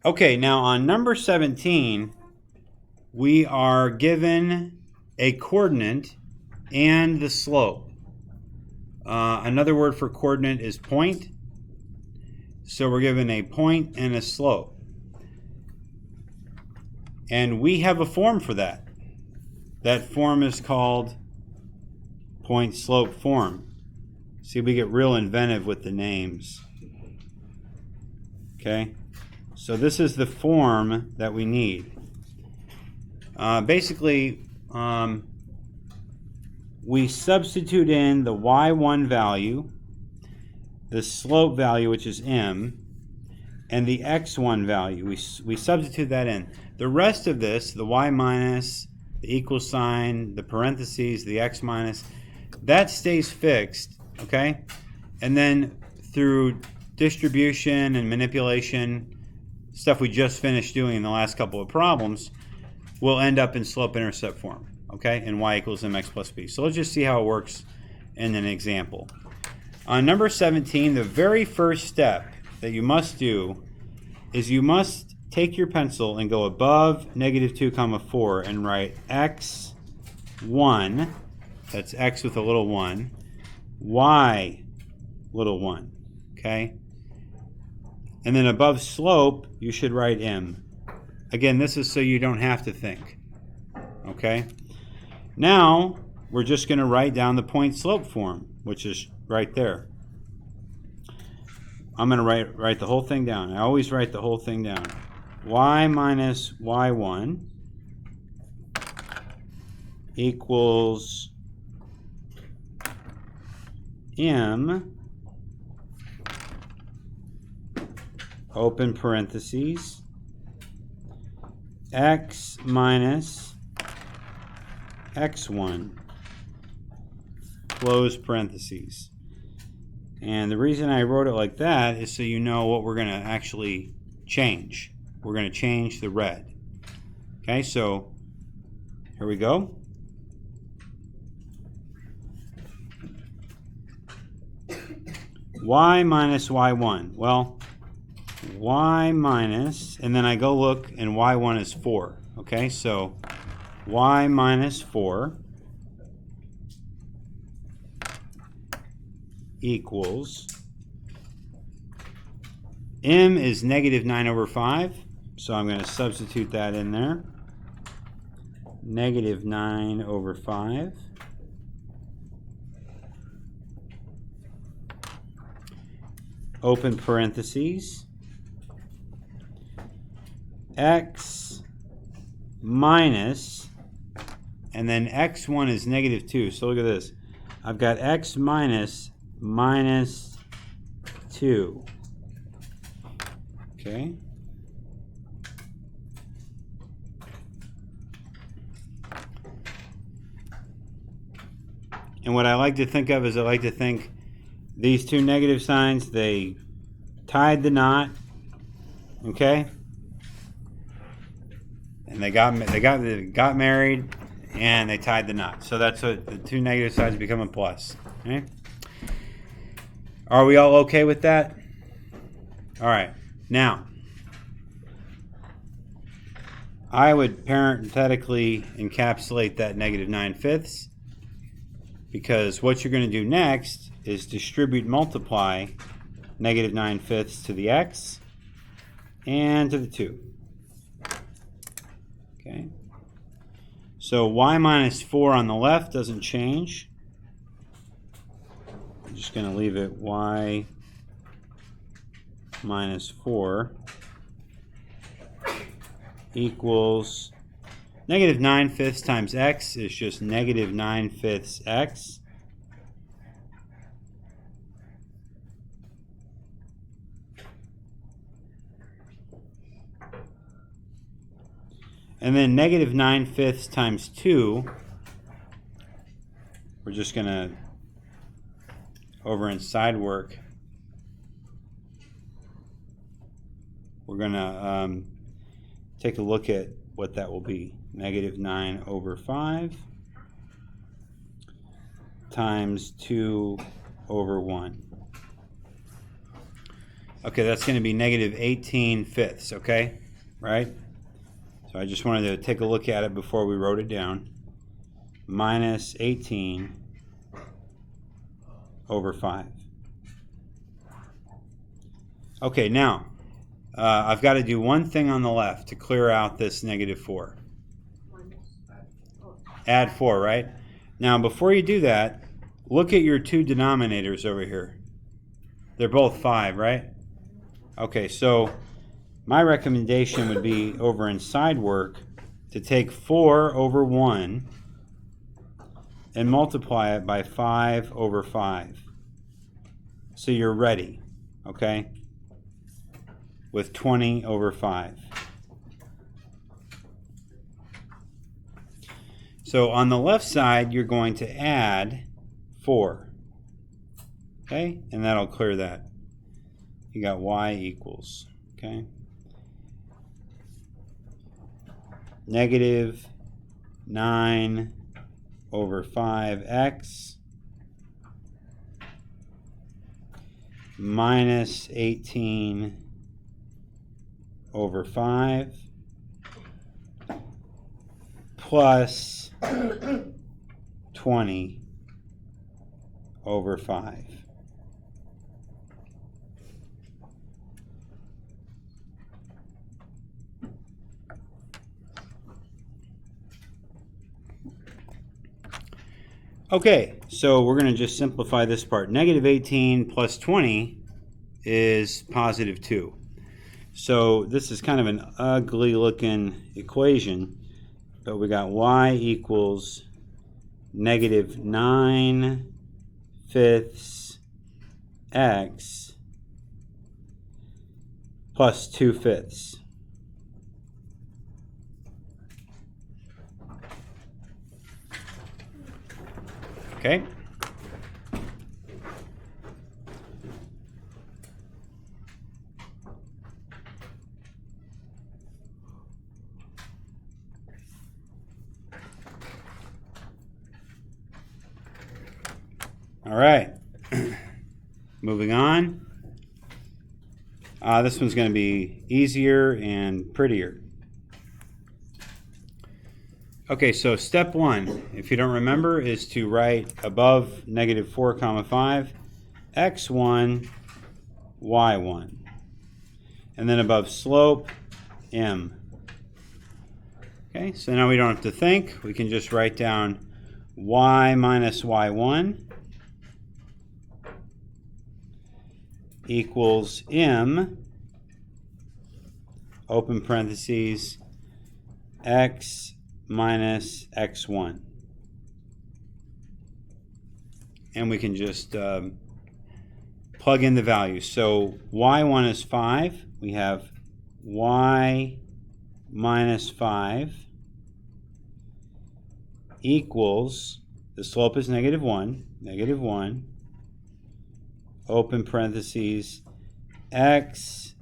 Okay, now on number 17, we are given a coordinate and the slope. Another word for coordinate is point. So we're given a point and a slope. And we have a form for that. That form is called point-slope form. See, we get real inventive with the names. Okay? So this is the form that we need. Basically, we substitute in the y1 value, the slope value, which is m, and the x1 value. We substitute that in. The rest of this, the y minus, the equal sign, the parentheses, the x minus, that stays fixed, okay? And then through distribution and manipulation, stuff we just finished doing in the last couple of problems, we'll end up in slope-intercept form, okay? And y equals mx plus b. So let's just see how it works in an example. On number 17, the very first step that you must do is you must take your pencil and go above -2, 4 and write x1, that's x with a little 1, y little 1, okay? And then above slope, you should write m. Again, this is so you don't have to think, okay? Now, we're just going to write down the point-slope form, which is right there. I'm going to write the whole thing down. I always write the whole thing down. Y minus y1 equals m, open parentheses, x minus x1, close parentheses. And the reason I wrote it like that is so you know what we're going to actually change. We're going to change the red. Okay, so here we go. Y minus y1. Well, y minus, and then I go look, and y1 is 4. Okay, so y minus 4 equals, m is -9/5, so I'm going to substitute that in there. -9/5 open parentheses, x minus, and then x1 is negative 2. So look at this. I've got x minus 2. Okay. And what I like to think of is I like to think these two negative signs, they tied the knot, okay? And they got married, and they tied the knot. So that's what the two negative sides become a plus. Okay? Are we all okay with that? All right. Now, I would parenthetically encapsulate that negative 9/5, because what you're going to do next is multiply negative 9/5 to the x and to the 2. Okay. So y minus 4 on the left doesn't change. I'm just going to leave it y minus 4 equals negative 9/5 times x is just negative 9/5 x. And then negative 9/5 times 2, we're just going to, over in side work, we're going to take a look at what that will be. Negative 9/5 times 2/1. Okay, that's going to be negative 18/5, okay? Right? So I just wanted to take a look at it before we wrote it down. Minus 18/5. Okay, now I've got to do one thing on the left to clear out this negative 4. Add 4, right? Now, before you do that, look at your two denominators over here. They're both 5, right? Okay, so my recommendation would be over in side work to take 4/1 and multiply it by 5/5. So you're ready, okay? With 20/5. So on the left side, you're going to add 4. Okay? And that'll clear that. You got y equals, okay? Negative 9/5x minus 18/5 plus 20/5. Okay, so we're going to just simplify this part. Negative 18 plus 20 is positive 2. So this is kind of an ugly looking equation, but we got y equals negative 9/5 x plus 2/5. Okay. All right. Moving on. This one's going to be easier and prettier. Okay, so step 1, if you don't remember, is to write above negative 4 comma 5, x1, y1. And then above slope, m. Okay, so now we don't have to think. We can just write down y minus y1 equals m, open parentheses, x minus x1. And we can just plug in the values. So y1 is 5. We have y minus 5 equals, the slope is negative 1, open parentheses, x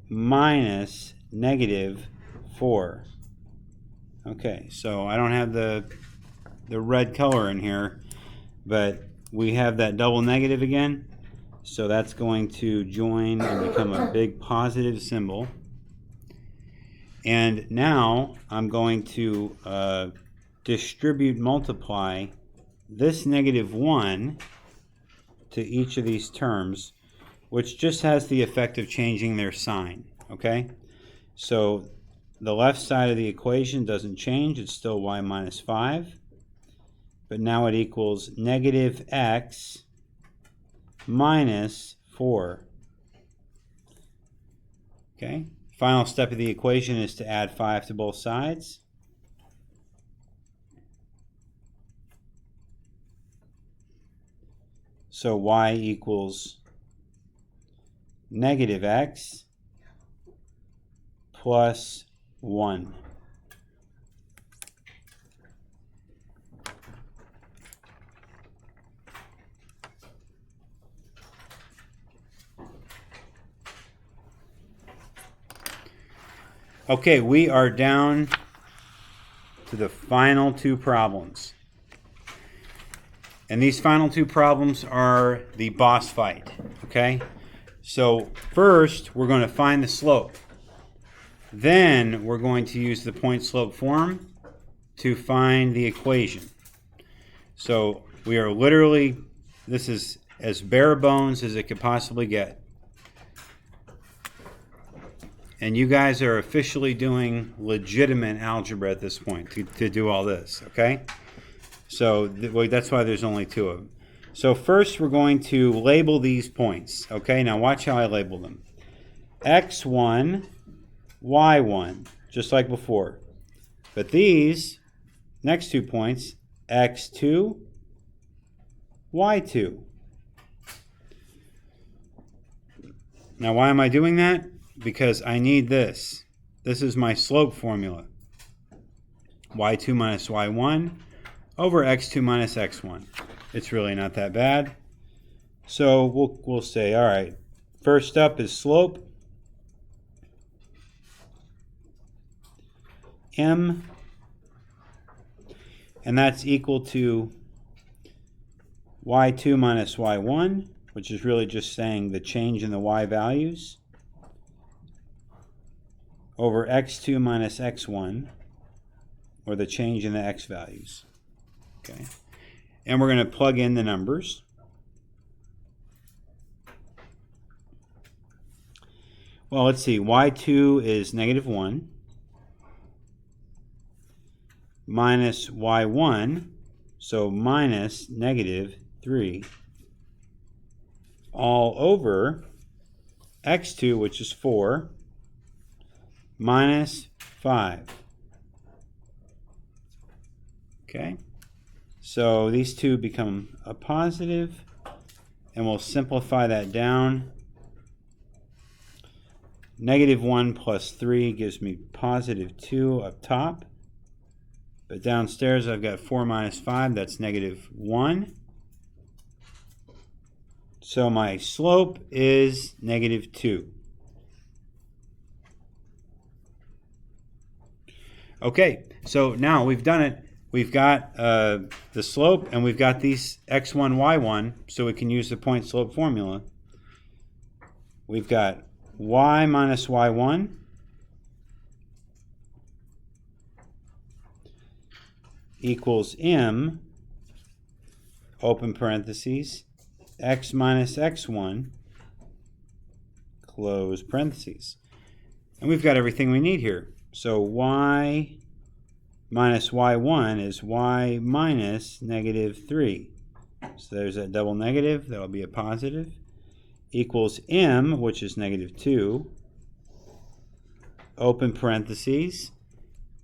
minus negative 4. Okay, so I don't have the red color in here, but we have that double negative again. So that's going to join and become a big positive symbol. And now I'm going to multiply this negative 1 to each of these terms, which just has the effect of changing their sign. Okay? So the left side of the equation doesn't change. It's still y minus 5. But now it equals negative x minus 4. Okay? Final step of the equation is to add 5 to both sides. So y equals negative x plus 1. Okay, we are down to the final two problems. And these final two problems are the boss fight. Okay? So first, we're going to find the slope. Then we're going to use the point slope form to find the equation. So we are literally, this is as bare bones as it could possibly get. And you guys are officially doing legitimate algebra at this point to do all this, okay? So that's why there's only two of them. So first we're going to label these points, okay? Now watch how I label them. x1, y1, just like before. But these next 2 points, x2, y2. Now why am I doing that? Because I need this. This is my slope formula. y2 minus y1 over x2 minus x1. It's really not that bad. So we'll say, all right, first up is slope. M. And that's equal to y2 minus y1, which is really just saying the change in the y values, over x2 minus x1, or the change in the x values. Okay, and we're going to plug in the numbers. Well, let's see, y2 is negative 1, minus y1, so minus negative 3, all over x2, which is 4, minus 5. Okay, so these two become a positive, and we'll simplify that down. Negative 1 plus 3 gives me positive 2 up top. But downstairs I've got 4 minus 5, that's negative 1. So my slope is negative 2. Okay, so now we've done it. We've got the slope and we've got these x1, y1, so we can use the point slope formula. We've got y minus y1 equals m, open parentheses, x minus x1, close parentheses. And we've got everything we need here. So y minus y1 is y minus negative 3. So there's that double negative. That'll be a positive. equals m, which is negative 2, open parentheses,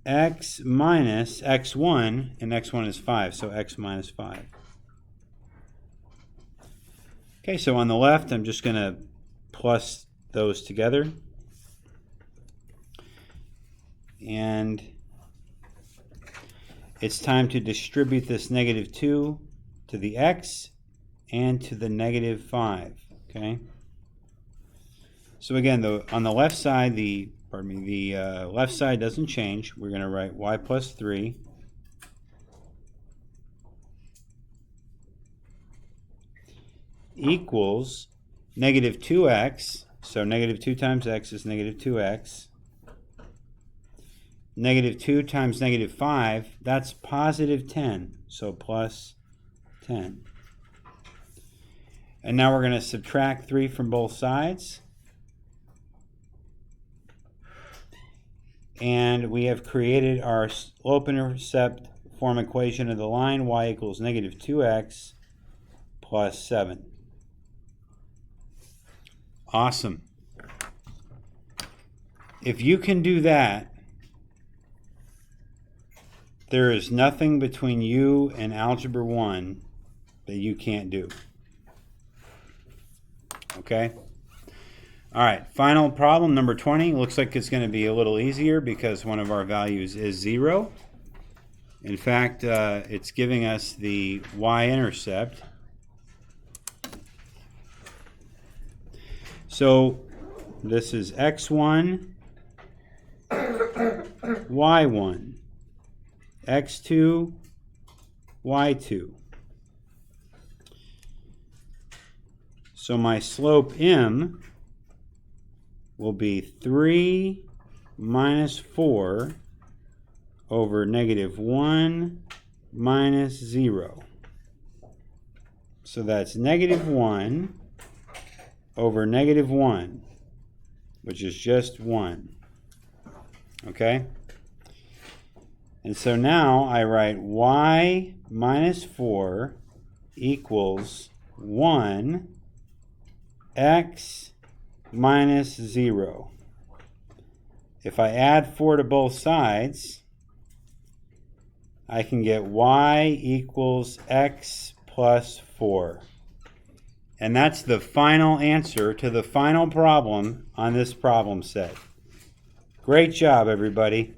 x minus x1, and x1 is 5, so x minus 5. Okay, so on the left, I'm just going to plus those together. And it's time to distribute this negative 2 to the x and to the negative 5. Okay. So again, on the left side, the left side doesn't change. We're going to write y plus 3 equals negative 2x. So negative 2 times x is negative 2x. Negative 2 times negative 5, that's positive 10. So plus 10. And now we're going to subtract 3 from both sides. And we have created our slope-intercept form equation of the line y equals negative 2x plus 7. Awesome. If you can do that, there is nothing between you and Algebra 1 that you can't do. Okay? All right, final problem, number 20. Looks like it's going to be a little easier because one of our values is 0. In fact, it's giving us the y-intercept. So this is x1, y1, x2, y2. So my slope m will be 3 minus 4 over negative 1 minus 0. So that's negative 1 over negative 1, which is just 1. Okay? And so now I write y minus 4 equals 1 x minus 0. If I add 4 to both sides, I can get y equals x plus 4. And that's the final answer to the final problem on this problem set. Great job, everybody.